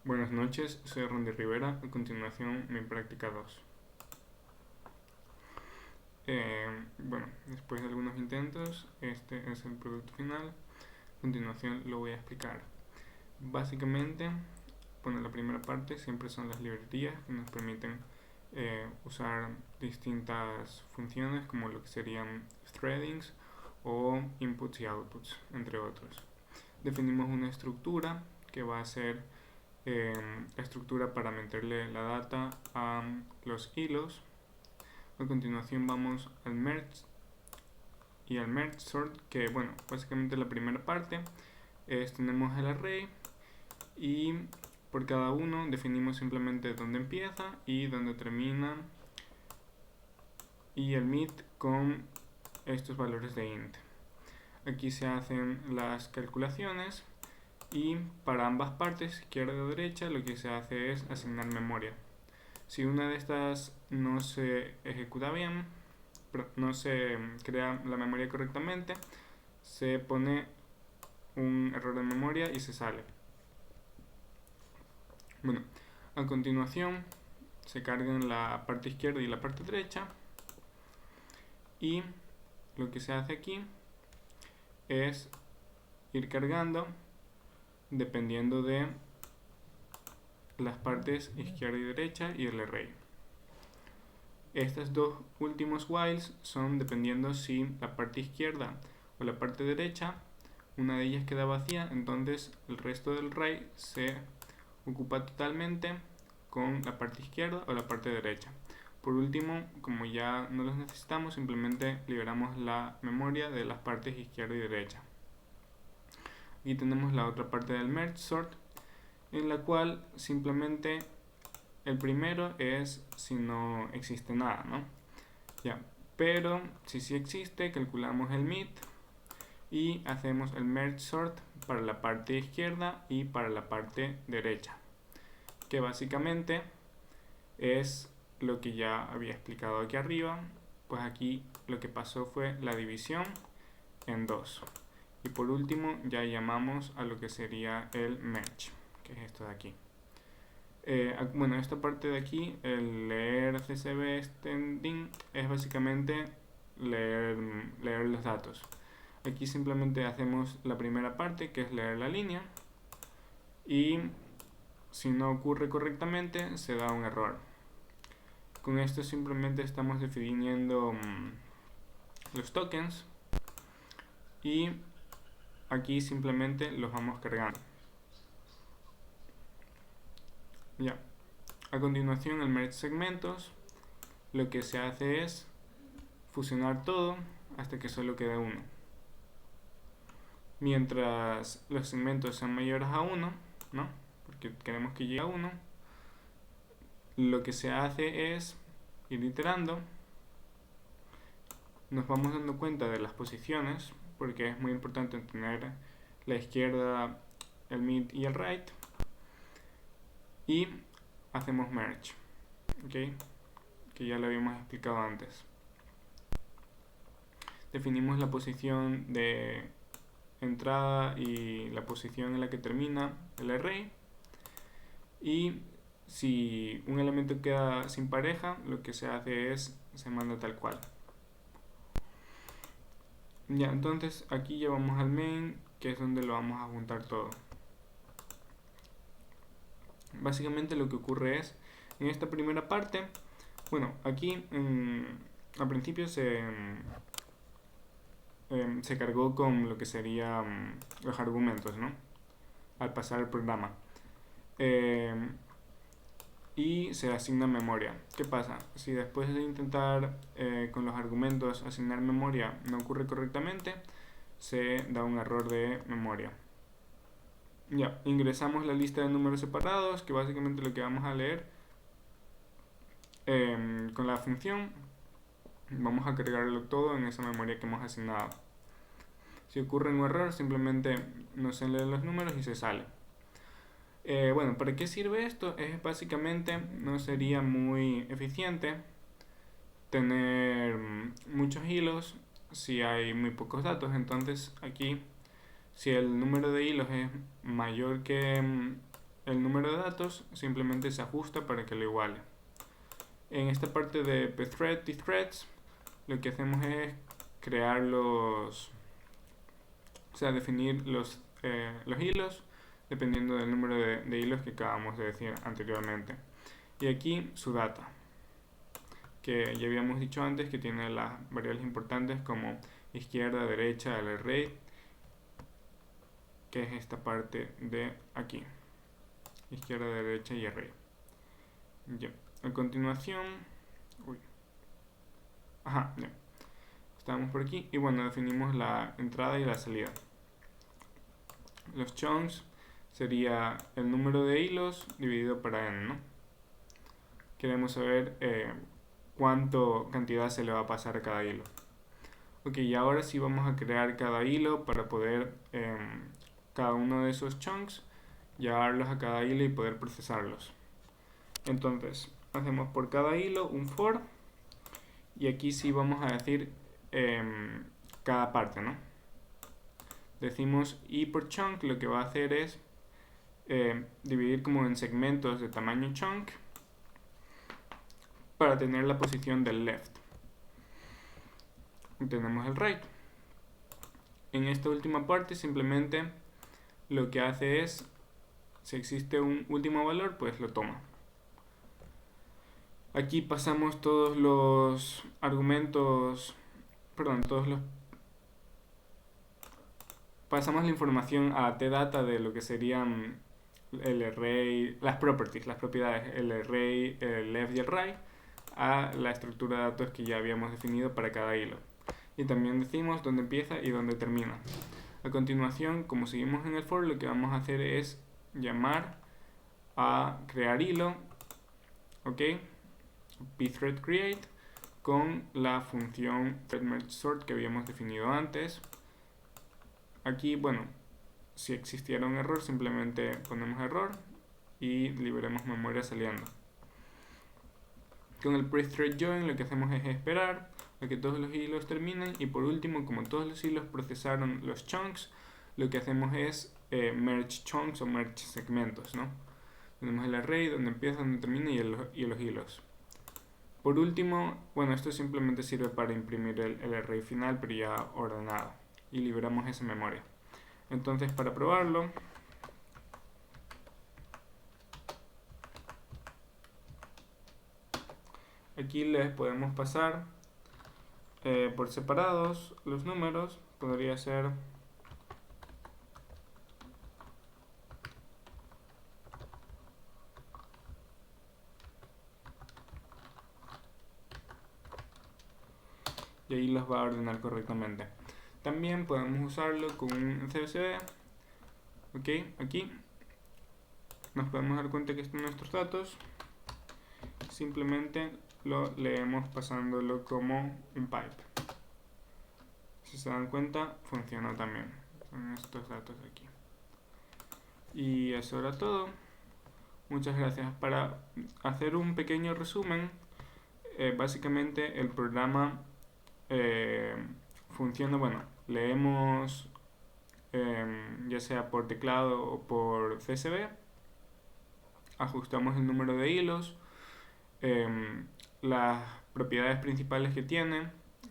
Buenas noches, soy Randy Rivera. A continuación, mi práctica 2. Después de algunos intentos, este es el producto final. A continuación lo voy a explicar. Básicamente, la primera parte siempre son las librerías que nos permiten usar distintas funciones como lo que serían threadings o inputs y outputs, entre otros. Definimos una estructura que va a ser la estructura para meterle la data a los hilos. A continuación vamos al merge y al merge sort, que básicamente la primera parte es tenemos el array y por cada uno definimos simplemente dónde empieza y dónde termina, y el mid con estos valores de int. Aquí se hacen las calculaciones y para ambas partes, izquierda o derecha, lo que se hace es asignar memoria. Si una de estas no se ejecuta bien, no se crea la memoria correctamente, se pone un error de memoria y se sale. A continuación se cargan la parte izquierda y la parte derecha, y lo que se hace aquí es ir cargando dependiendo de las partes izquierda y derecha y el array. Estos dos últimos whiles son dependiendo si la parte izquierda o la parte derecha, una de ellas queda vacía, entonces el resto del array se ocupa totalmente con la parte izquierda o la parte derecha. Por último, como ya no los necesitamos, simplemente liberamos la memoria de las partes izquierda y derecha. Y tenemos la otra parte del merge sort, en la cual simplemente el primero es si no existe nada, ¿no? Pero si sí existe, calculamos el mid y hacemos el merge sort para la parte izquierda y para la parte derecha, que básicamente es lo que ya había explicado aquí arriba. Pues aquí lo que pasó fue la división en dos. Y por último ya llamamos a lo que sería el merge, que es esto de aquí. Esta parte de aquí, el leer CSV extending, es básicamente leer los datos. Aquí simplemente hacemos la primera parte, que es leer la línea, y si no ocurre correctamente se da un error. Con esto simplemente estamos definiendo los tokens, y aquí simplemente los vamos cargando. A continuación, el merge segmentos, lo que se hace es fusionar todo hasta que solo quede uno. Mientras los segmentos sean mayores a 1, ¿no? Porque queremos que llegue a 1, lo que se hace es ir iterando. Nos vamos dando cuenta de las posiciones, porque es muy importante tener la izquierda, el mid y el right, y hacemos merge, ¿okay? Que ya lo habíamos explicado antes. Definimos la posición de entrada y la posición en la que termina el array, y si un elemento queda sin pareja, lo que se hace es se manda tal cual. Entonces aquí ya vamos al main, que es donde lo vamos a juntar todo. Básicamente lo que ocurre es, en esta primera parte, aquí al principio se cargó con lo que serían los argumentos, ¿no? Al pasar el programa. Y se asigna memoria. ¿Qué pasa? Si después de intentar con los argumentos asignar memoria no ocurre correctamente, se da un error de memoria. Ingresamos la lista de números separados, que básicamente lo que vamos a leer con la función. Vamos a cargarlo todo en esa memoria que hemos asignado. Si ocurre un error, simplemente no se leen los números y se sale. ¿Para qué sirve esto? Es básicamente, no sería muy eficiente tener muchos hilos si hay muy pocos datos. Entonces aquí, si el número de hilos es mayor que el número de datos simplemente se ajusta para que lo iguale. En esta parte de pthread y threads, lo que hacemos es crear definir los hilos dependiendo del número de hilos que acabamos de decir anteriormente. Y aquí su data, que ya habíamos dicho antes que tiene las variables importantes como izquierda, derecha, el array, que es esta parte de aquí, izquierda, derecha y array. Ya. A continuación, ya. Estamos por aquí y bueno, definimos la entrada y la salida. Los chunks sería el número de hilos dividido para n, ¿no? Queremos saber cuánto cantidad se le va a pasar a cada hilo. Ok, y ahora sí vamos a crear cada hilo para poder cada uno de esos chunks llevarlos a cada hilo y poder procesarlos. Entonces, hacemos por cada hilo un for y aquí sí vamos a decir cada parte, ¿no? Decimos y por chunk lo que va a hacer es dividir como en segmentos de tamaño chunk para tener la posición del left. Y tenemos el right. En esta última parte simplemente lo que hace es, si existe un último valor, pues lo toma. Aquí pasamos todos los argumentos, pasamos la información a tdata de lo que serían el array, las propiedades, el array, el left y el right, a la estructura de datos que ya habíamos definido para cada hilo. Y también decimos dónde empieza y dónde termina. A continuación, como seguimos en el for, lo que vamos a hacer es llamar a crear hilo, ok, pthread create, con la función thread-merge-sort que habíamos definido antes. Aquí, bueno, si existiera un error, simplemente ponemos error y liberemos memoria saliendo. Con el pre-thread join lo que hacemos es esperar a que todos los hilos terminen y por último, como todos los hilos procesaron los chunks, lo que hacemos es merge chunks o merge segmentos, ¿no? Tenemos el array donde empieza, donde termina y los hilos. Por último, bueno, esto simplemente sirve para imprimir el array final, pero ya ordenado, y liberamos esa memoria. Entonces, para probarlo, aquí les podemos pasar por separados los números. Podría ser y ahí los va a ordenar correctamente. También podemos usarlo con un CSV. Ok, aquí nos podemos dar cuenta que están nuestros datos. Simplemente lo leemos pasándolo como un pipe. Si se dan cuenta, funciona también con estos datos de aquí. Y eso era todo. Muchas gracias. Para hacer un pequeño resumen, básicamente el programa funciona, bueno, leemos ya sea por teclado o por CSV, ajustamos el número de hilos, las propiedades principales que tiene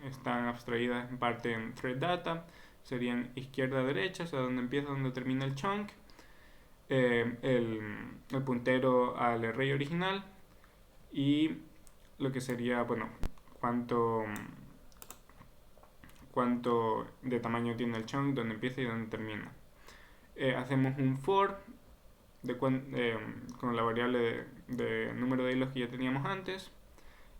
están abstraídas en parte en thread data, serían izquierda, derecha, o sea, donde empieza, donde termina el chunk, el puntero al array original y lo que sería, bueno, cuánto de tamaño tiene el chunk, donde empieza y donde termina. Hacemos un for con la variable de número de hilos que ya teníamos antes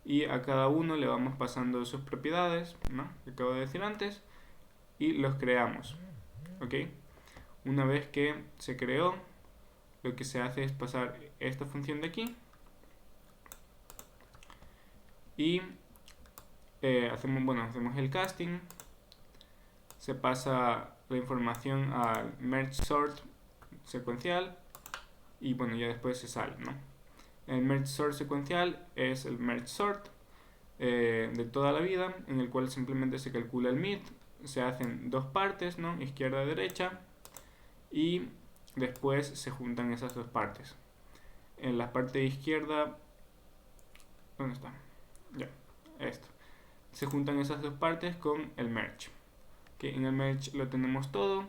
y a cada uno le vamos pasando sus propiedades, ¿no?, que acabo de decir antes, y los creamos. ¿Ok? Una vez que se creó, lo que se hace es pasar esta función de aquí y hacemos el casting, se pasa la información al merge sort secuencial y bueno, ya después se sale, ¿no? El merge sort secuencial es el merge sort de toda la vida, en el cual simplemente se calcula el mid, se hacen dos partes, ¿no?, izquierda, derecha, y después se juntan esas dos partes. En la parte izquierda, ¿dónde está? Ya, esto. Se juntan esas dos partes con el merge. Que en el merge lo tenemos todo.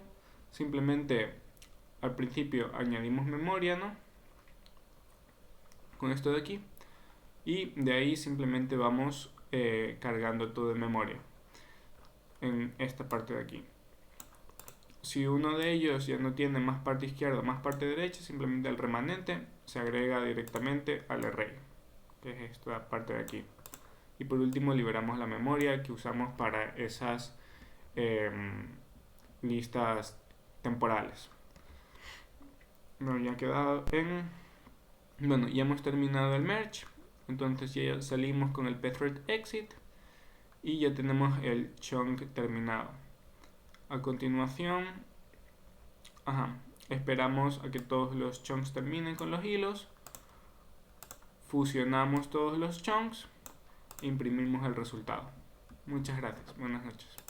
Simplemente al principio añadimos memoria, ¿no? Con esto de aquí. Y de ahí simplemente vamos cargando todo de memoria en esta parte de aquí. Si uno de ellos ya no tiene más parte izquierda o más parte derecha, simplemente el remanente se agrega directamente al array, que es esta parte de aquí. Y por último liberamos la memoria que usamos para esas listas temporales. Bueno, ya ha quedado en... Bueno, ya hemos terminado el merge. Entonces ya salimos con el pthread exit y ya tenemos el chunk terminado. A continuación, esperamos a que todos los chunks terminen con los hilos, fusionamos todos los chunks e imprimimos el resultado. Muchas gracias, buenas noches.